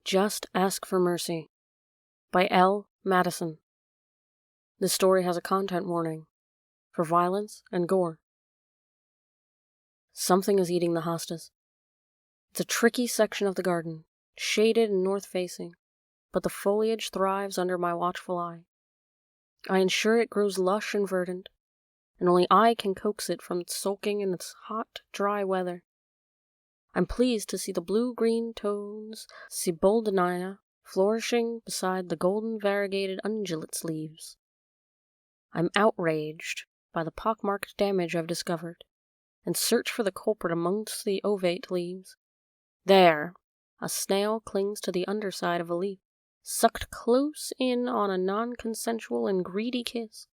Just Ask for Mercy by L. Maddison. This story has a content warning for violence and gore. Something is eating the hostas. It's a tricky section of the garden, shaded and north-facing, but the foliage thrives under my watchful eye. I ensure it grows lush and verdant, and only I can coax it from sulking in its hot, dry weather. I'm pleased to see the blue-green tones Sibaldinea flourishing beside the golden variegated undulate's leaves. I'm outraged by the pockmarked damage I've discovered, and search for the culprit amongst the ovate leaves. There, a snail clings to the underside of a leaf, sucked close in on a non-consensual and greedy kiss.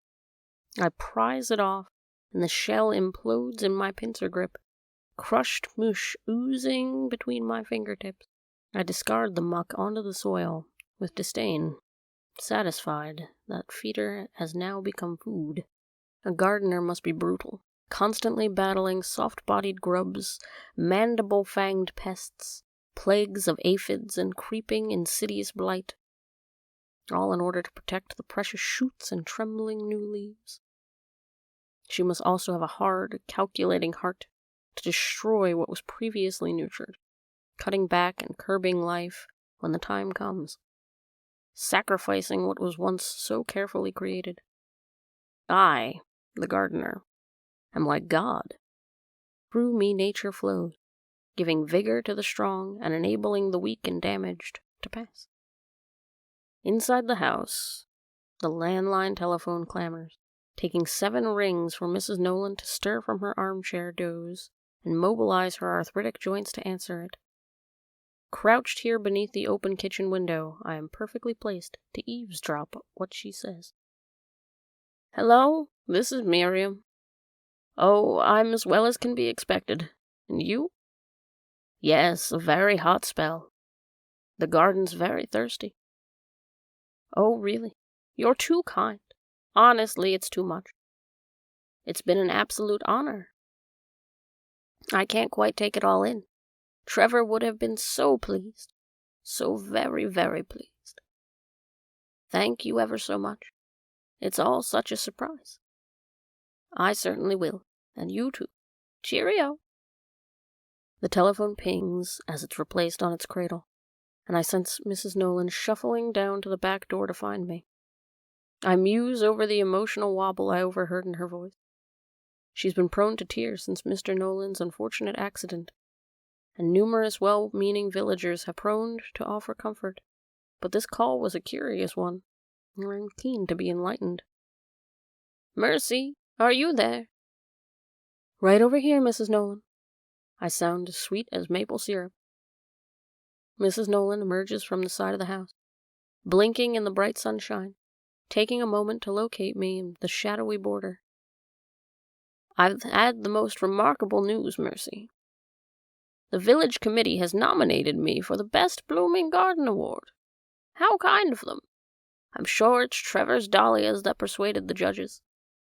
I prise it off, and the shell implodes in my pincer grip, crushed mush oozing between my fingertips. I discard the muck onto the soil with disdain, satisfied that feeder has now become food. A gardener must be brutal, constantly battling soft-bodied grubs, mandible-fanged pests, plagues of aphids, and creeping insidious blight, all in order to protect the precious shoots and trembling new leaves. She must also have a hard, calculating heart to destroy what was previously nurtured, cutting back and curbing life when the time comes, sacrificing what was once so carefully created. I, the gardener, am like God. Through me nature flows, giving vigor to the strong and enabling the weak and damaged to pass. Inside the house, the landline telephone clamors, taking 7 rings for Mrs. Nolan to stir from her armchair doze and mobilize her arthritic joints to answer it. Crouched here beneath the open kitchen window, I am perfectly placed to eavesdrop what she says. "Hello, this is Miriam. Oh, I'm as well as can be expected. And you?" "Yes, a very hot spell. The garden's very thirsty." "Oh, really? You're too kind. Honestly, it's too much. It's been an absolute honor. I can't quite take it all in. Trevor would have been so pleased. So very, very pleased. Thank you ever so much. It's all such a surprise. I certainly will. And you too. Cheerio." The telephone pings as it's replaced on its cradle, and I sense Mrs. Nolan shuffling down to the back door to find me. I muse over the emotional wobble I overheard in her voice. She's been prone to tears since Mr. Nolan's unfortunate accident, and numerous well-meaning villagers have proned to offer comfort. But this call was a curious one, and I'm keen to be enlightened. "Mercy, are you there?" "Right over here, Mrs. Nolan." I sound as sweet as maple syrup. Mrs. Nolan emerges from the side of the house, blinking in the bright sunshine, taking a moment to locate me in the shadowy border. "I've had the most remarkable news, Mercy. The village committee has nominated me for the Best Blooming Garden Award. How kind of them. I'm sure it's Trevor's dahlias that persuaded the judges.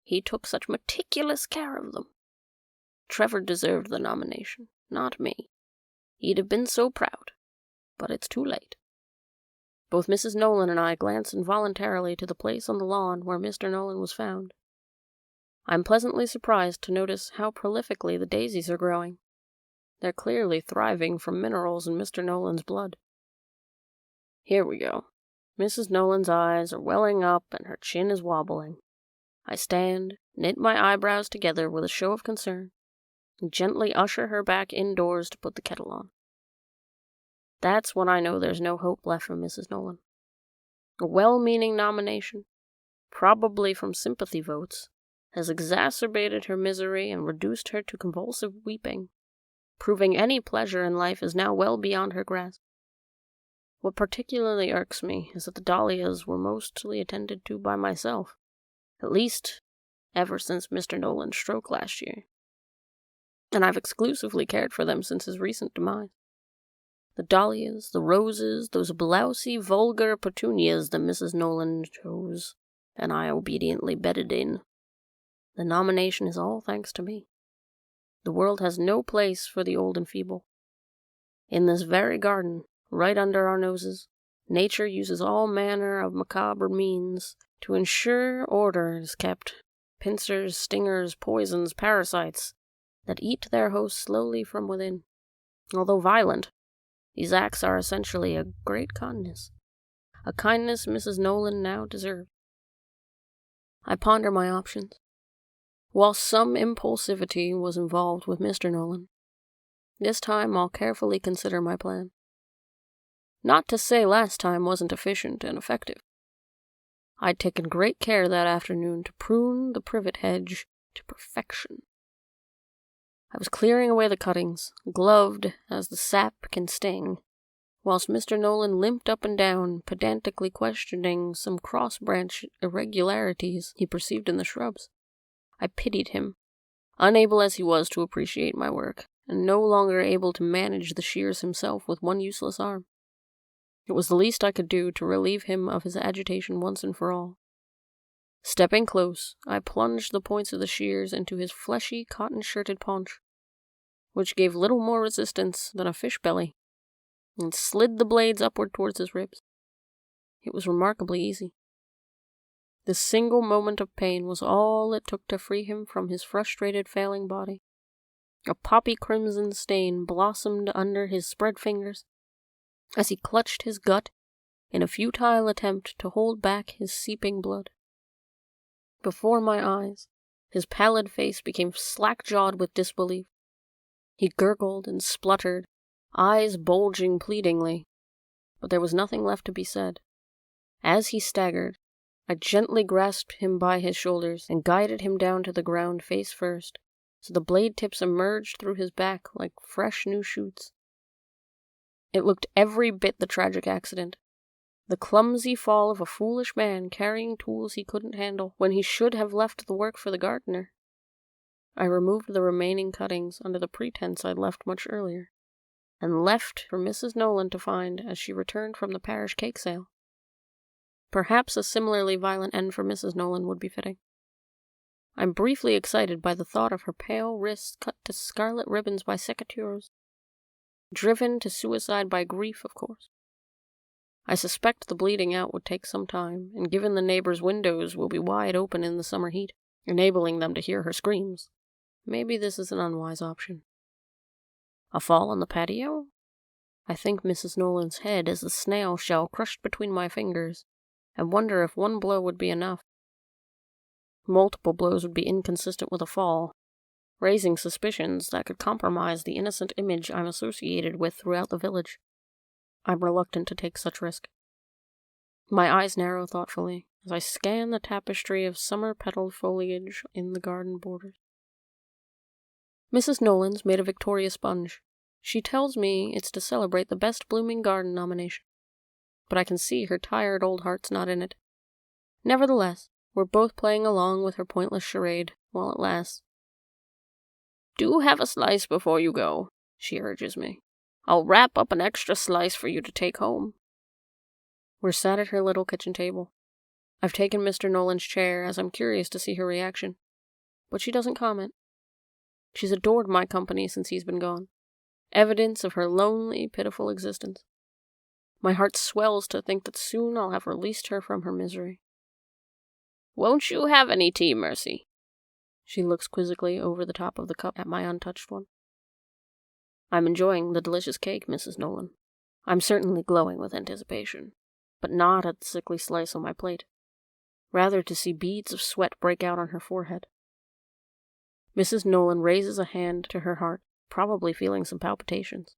He took such meticulous care of them. Trevor deserved the nomination, not me. He'd have been so proud, but it's too late." Both Mrs. Nolan and I glance involuntarily to the place on the lawn where Mr. Nolan was found. I'm pleasantly surprised to notice how prolifically the daisies are growing. They're clearly thriving from minerals in Mr. Nolan's blood. Here we go. Mrs. Nolan's eyes are welling up and her chin is wobbling. I stand, knit my eyebrows together with a show of concern, and gently usher her back indoors to put the kettle on. That's when I know there's no hope left for Mrs. Nolan. A well-meaning nomination, probably from sympathy votes, has exacerbated her misery and reduced her to convulsive weeping, proving any pleasure in life is now well beyond her grasp. What particularly irks me is that the dahlias were mostly attended to by myself, at least ever since Mr. Nolan's stroke last year, and I've exclusively cared for them since his recent demise. The dahlias, the roses, those blousy, vulgar petunias that Mrs. Nolan chose, and I obediently bedded in. The nomination is all thanks to me. The world has no place for the old and feeble. In this very garden, right under our noses, nature uses all manner of macabre means to ensure order is kept. Pincers, stingers, poisons, parasites that eat their host slowly from within. Although violent, these acts are essentially a great kindness. A kindness Mrs. Nolan now deserved. I ponder my options. While some impulsivity was involved with Mr. Nolan, this time I'll carefully consider my plan. Not to say last time wasn't efficient and effective. I'd taken great care that afternoon to prune the privet hedge to perfection. I was clearing away the cuttings, gloved as the sap can sting, whilst Mr. Nolan limped up and down, pedantically questioning some cross-branch irregularities he perceived in the shrubs. I pitied him, unable as he was to appreciate my work, and no longer able to manage the shears himself with one useless arm. It was the least I could do to relieve him of his agitation once and for all. Stepping close, I plunged the points of the shears into his fleshy, cotton-shirted paunch, which gave little more resistance than a fish belly, and slid the blades upward towards his ribs. It was remarkably easy. The single moment of pain was all it took to free him from his frustrated, failing body. A poppy crimson stain blossomed under his spread fingers as he clutched his gut in a futile attempt to hold back his seeping blood. Before my eyes, his pallid face became slack-jawed with disbelief. He gurgled and spluttered, eyes bulging pleadingly, but there was nothing left to be said. As he staggered, I gently grasped him by his shoulders and guided him down to the ground face first, so the blade tips emerged through his back like fresh new shoots. It looked every bit the tragic accident, the clumsy fall of a foolish man carrying tools he couldn't handle when he should have left the work for the gardener. I removed the remaining cuttings under the pretense I'd left much earlier, and left for Mrs. Nolan to find as she returned from the parish cake sale. Perhaps a similarly violent end for Mrs. Nolan would be fitting. I'm briefly excited by the thought of her pale wrists cut to scarlet ribbons by secateurs. Driven to suicide by grief, of course. I suspect the bleeding out would take some time, and given the neighbors' windows will be wide open in the summer heat, enabling them to hear her screams, maybe this is an unwise option. A fall on the patio? I think Mrs. Nolan's head as the snail shell crushed between my fingers, and wonder if one blow would be enough. Multiple blows would be inconsistent with a fall, raising suspicions that could compromise the innocent image I'm associated with throughout the village. I'm reluctant to take such risk. My eyes narrow thoughtfully as I scan the tapestry of summer-petaled foliage in the garden borders. Mrs. Nolan's made a Victoria sponge. She tells me it's to celebrate the Best Blooming Garden nomination, but I can see her tired old heart's not in it. Nevertheless, we're both playing along with her pointless charade while it lasts. "Do have a slice before you go," she urges me. "I'll wrap up an extra slice for you to take home." We're sat at her little kitchen table. I've taken Mr. Nolan's chair as I'm curious to see her reaction, but she doesn't comment. She's adored my company since he's been gone, evidence of her lonely, pitiful existence. My heart swells to think that soon I'll have released her from her misery. "Won't you have any tea, Mercy?" She looks quizzically over the top of the cup at my untouched one. "I'm enjoying the delicious cake, Mrs. Nolan. I'm certainly glowing with anticipation, but not at the sickly slice on my plate. Rather to see beads of sweat break out on her forehead." Mrs. Nolan raises a hand to her heart, probably feeling some palpitations.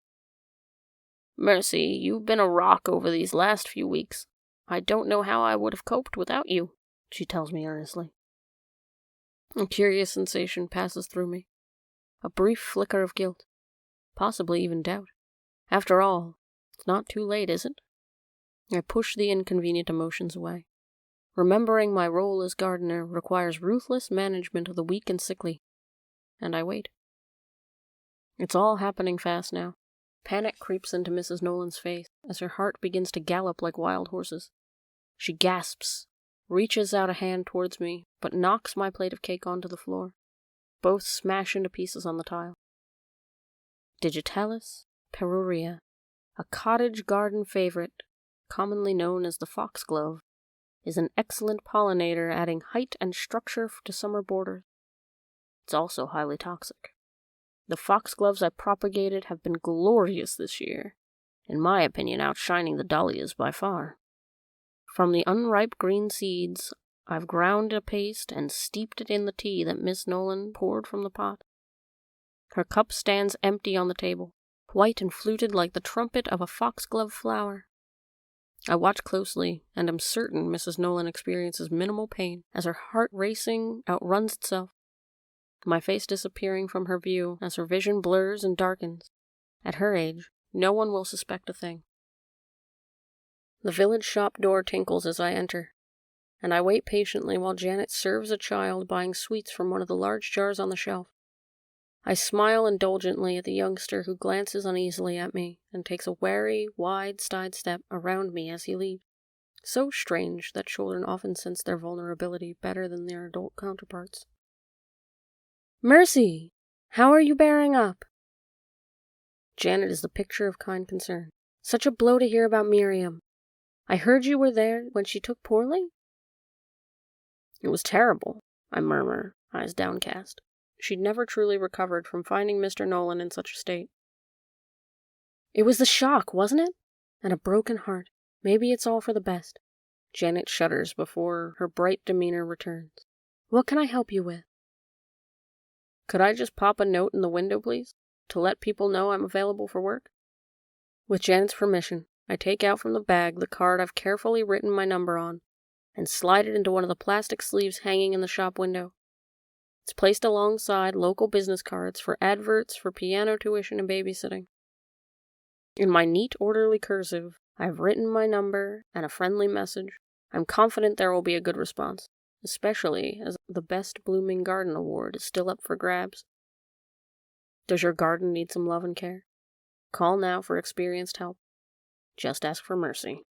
"Mercy, you've been a rock over these last few weeks. I don't know how I would have coped without you," she tells me earnestly. A curious sensation passes through me. A brief flicker of guilt. Possibly even doubt. After all, it's not too late, is it? I push the inconvenient emotions away. Remembering my role as gardener requires ruthless management of the weak and sickly, and I wait. It's all happening fast now. Panic creeps into Mrs. Nolan's face as her heart begins to gallop like wild horses. She gasps, reaches out a hand towards me, but knocks my plate of cake onto the floor. Both smash into pieces on the tile. Digitalis peruria, A cottage garden favorite, commonly known as the foxglove, is an excellent pollinator, adding height and structure to summer borders. It's also highly toxic. The foxgloves I propagated have been glorious this year, in my opinion outshining the dahlias by far. From the unripe green seeds, I've ground a paste and steeped it in the tea that Miss Nolan poured from the pot. Her cup stands empty on the table, white and fluted like the trumpet of a foxglove flower. I watch closely, and am certain Mrs. Nolan experiences minimal pain as her heart racing outruns itself, my face disappearing from her view as her vision blurs and darkens. At her age, no one will suspect a thing. The village shop door tinkles as I enter, and I wait patiently while Janet serves a child buying sweets from one of the large jars on the shelf. I smile indulgently at the youngster who glances uneasily at me and takes a wary, wide sidestep around me as he leaves. So strange that children often sense their vulnerability better than their adult counterparts. "Mercy! How are you bearing up?" Janet is the picture of kind concern. "Such a blow to hear about Miriam. I heard you were there when she took poorly?" "It was terrible," I murmur, eyes downcast. She'd never truly recovered from finding Mr. Nolan in such a state. "It was the shock, wasn't it? And a broken heart. Maybe it's all for the best." Janet shudders before her bright demeanor returns. "What can I help you with?" "Could I just pop a note in the window, please? To let people know I'm available for work?" With Janet's permission, I take out from the bag the card I've carefully written my number on, and slide it into one of the plastic sleeves hanging in the shop window. It's placed alongside local business cards for adverts for piano tuition and babysitting. In my neat, orderly cursive, I've written my number and a friendly message. I'm confident there will be a good response, especially as the Best Blooming Garden Award is still up for grabs. Does your garden need some love and care? Call now for experienced help. Just ask for mercy.